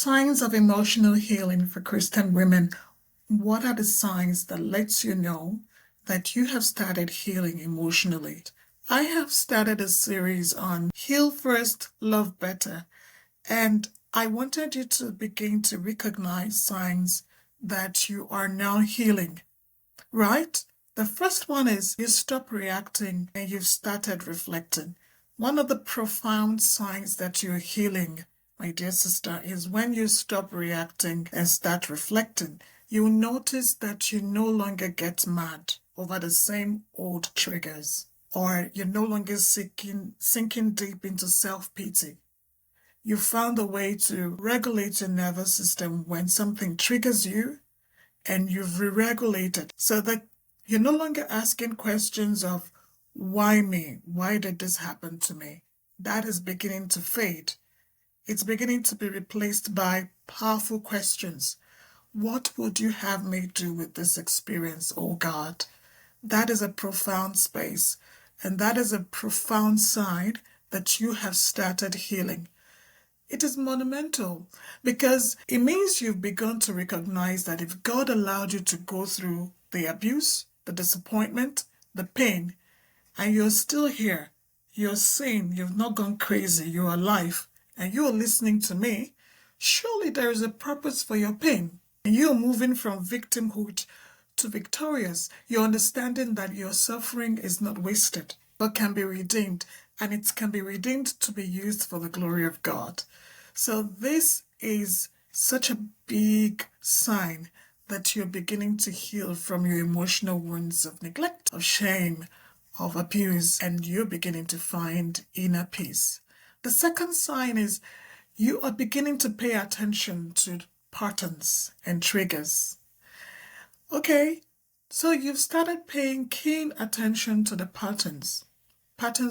Signs of emotional healing for Christian women. What are the signs that lets you know that you have started healing emotionally? I have started a series on Heal First, Love Better, and I wanted you to begin to recognize signs that you are now healing, right? The first one is you stop reacting and you've started reflecting. One of the profound signs that you're healing, my dear sister, is when you stop reacting and start reflecting. You'll notice that you no longer get mad over the same old triggers, or you're no longer sinking deep into self-pity. You found a way to regulate your nervous system when something triggers you, and you've re-regulated so that you're no longer asking questions of, why me? Why did this happen to me? That is beginning to fade. It's beginning to be replaced by powerful questions. What would you have me do with this experience, oh God? That is a profound space, and that is a profound sign that you have started healing. It is monumental because it means you've begun to recognize that if God allowed you to go through the abuse, the disappointment, the pain, and you're still here, you're sane, you've not gone crazy, you're alive, and you're listening to me, surely there is a purpose for your pain. And you're moving from victimhood to victorious. You're understanding that your suffering is not wasted, but can be redeemed, and it can be redeemed to be used for the glory of God. So this is such a big sign that you're beginning to heal from your emotional wounds of neglect, of shame, of abuse, and you're beginning to find inner peace. The second sign is you are beginning to pay attention to patterns and triggers. Okay, so you've started paying keen attention to the patterns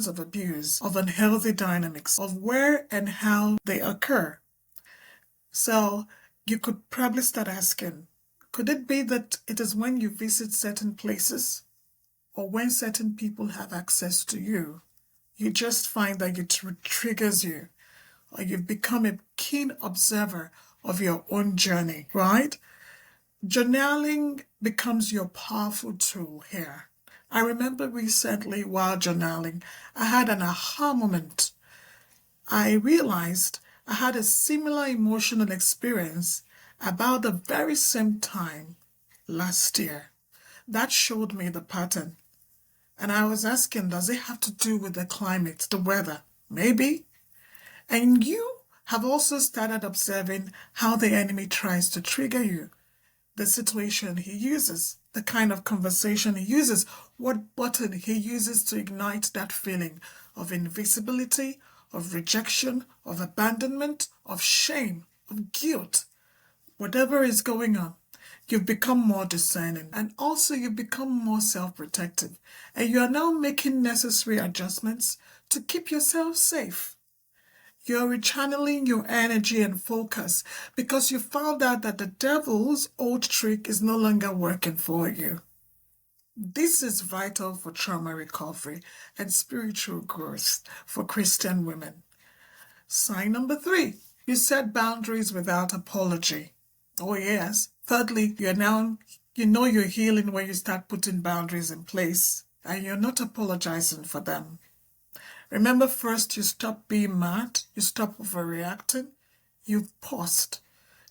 of abuse, of unhealthy dynamics, of where and how they occur. So you could probably start asking, could it be that it is when you visit certain places or when certain people have access to you, you just find that it triggers you, or you've become a keen observer of your own journey, right? Journaling becomes your powerful tool here. I remember recently while journaling, I had an aha moment. I realized I had a similar emotional experience about the very same time last year. That showed me the pattern. And I was asking, does it have to do with the climate, the weather? Maybe. And you have also started observing how the enemy tries to trigger you, the situation he uses, the kind of conversation he uses, what button he uses to ignite that feeling of invisibility, of rejection, of abandonment, of shame, of guilt. Whatever is going on, you've become more discerning, and also you've become more self-protective, and you are now making necessary adjustments to keep yourself safe. You're rechanneling your energy and focus because you found out that the devil's old trick is no longer working for you. This is vital for trauma recovery and spiritual growth for Christian women. Sign number 3, you set boundaries without apology. Oh yes. Thirdly, you know you're healing when you start putting boundaries in place and you're not apologizing for them. Remember, first you stop being mad, you stop overreacting, you've paused.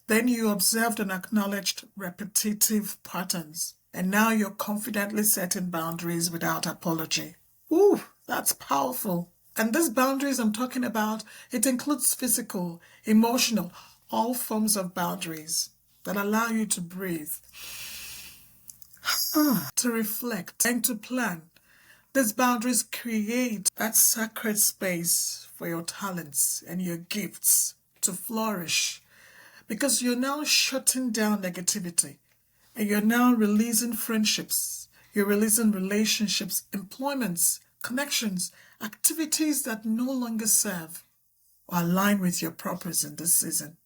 Then you observed and acknowledged repetitive patterns. And now you're confidently setting boundaries without apology. Ooh, that's powerful. And these boundaries I'm talking about, it includes physical, emotional, all forms of boundaries that allow you to breathe, to reflect, and to plan. These boundaries create that sacred space for your talents and your gifts to flourish because you're now shutting down negativity and you're now releasing friendships, you're releasing relationships, employments, connections, activities that no longer serve or align with your purpose in this season.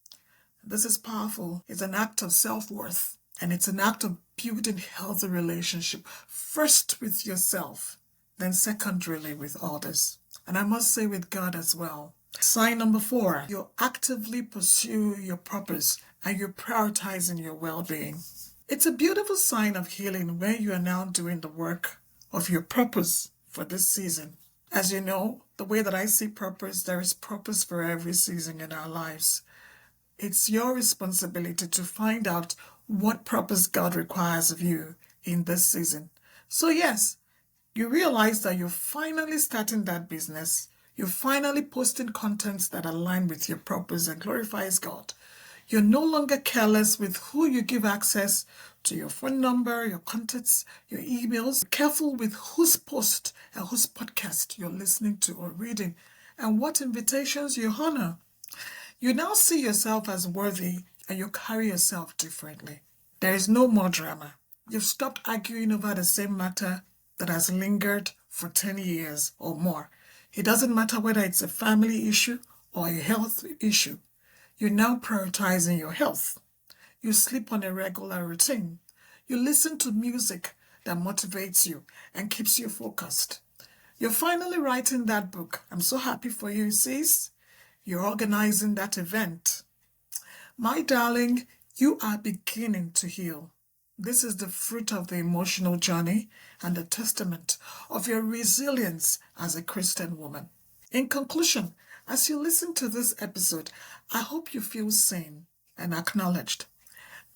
This is powerful. It's an act of self-worth, and it's an act of building healthy relationship, first with yourself, then secondarily with others. And I must say with God as well. Sign number 4, you actively pursue your purpose and you're prioritizing your well-being. It's a beautiful sign of healing when you are now doing the work of your purpose for this season. As you know, the way that I see purpose, there is purpose for every season in our lives. It's your responsibility to find out what purpose God requires of you in this season. So yes, you realize that you're finally starting that business. You're finally posting contents that align with your purpose and glorifies God. You're no longer careless with who you give access to your phone number, your contacts, your emails. Careful with whose post and whose podcast you're listening to or reading and what invitations you honor. You now see yourself as worthy and you carry yourself differently. There is no more drama. You've stopped arguing over the same matter that has lingered for 10 years or more. It doesn't matter whether it's a family issue or a health issue. You're now prioritizing your health. You sleep on a regular routine. You listen to music that motivates you and keeps you focused. You're finally writing that book. I'm so happy for you, sis. You're organizing that event. My darling, you are beginning to heal. This is the fruit of the emotional journey and the testament of your resilience as a Christian woman. In conclusion, as you listen to this episode, I hope you feel seen and acknowledged.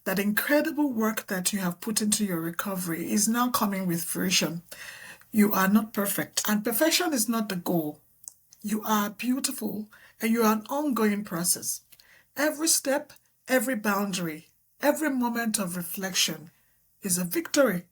That incredible work that you have put into your recovery is now coming with fruition. You are not perfect, and perfection is not the goal. You are beautiful, and you are an ongoing process. Every step, every boundary, every moment of reflection is a victory.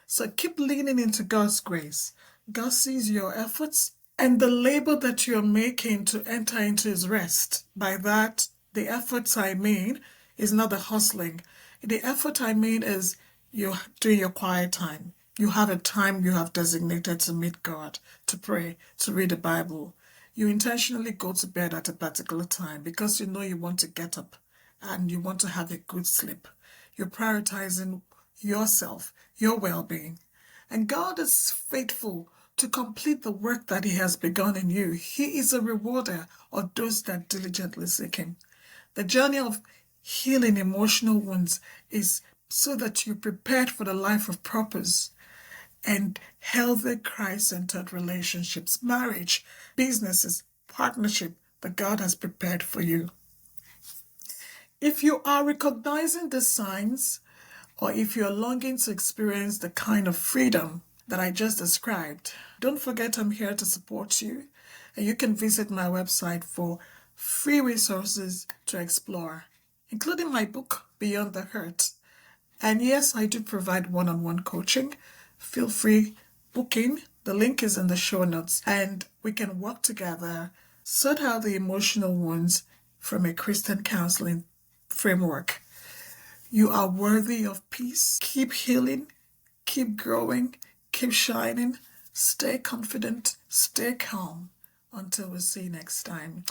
So keep leaning into God's grace. God sees your efforts and the labor that you're making to enter into his rest. By that, the efforts I mean is not the hustling. The effort I mean is you doing your quiet time. You have a time you have designated to meet God, to pray, to read the Bible. You intentionally go to bed at a particular time because you know you want to get up and you want to have a good sleep. You're prioritizing yourself, your well-being. And God is faithful to complete the work that he has begun in you. He is a rewarder of those that diligently seek him. The journey of healing emotional wounds is so that you're prepared for the life of purpose and healthy Christ-centered relationships, marriage, businesses, partnership that God has prepared for you. If you are recognizing the signs, or if you're longing to experience the kind of freedom that I just described, don't forget I'm here to support you. And you can visit my website for free resources to explore, including my book, Beyond the Hurt. And yes, I do provide one-on-one coaching. Feel free booking. The link is in the show notes. And we can work together, sort out the emotional wounds from a Christian counseling framework. You are worthy of peace. Keep healing, keep growing, keep shining. Stay confident, stay calm. Until we see you next time.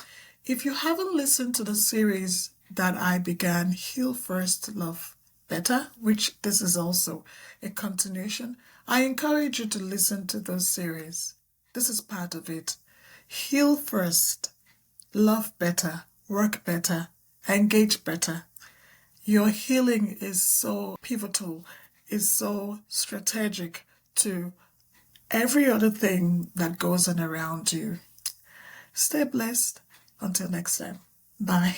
If you haven't listened to the series that I began, Heal First, Love Better, which this is also a continuation, I encourage you to listen to those series. This is part of it. Heal first, love better, work better, engage better. Your healing is so pivotal, is so strategic to every other thing that goes on around you. Stay blessed. Until next time. Bye.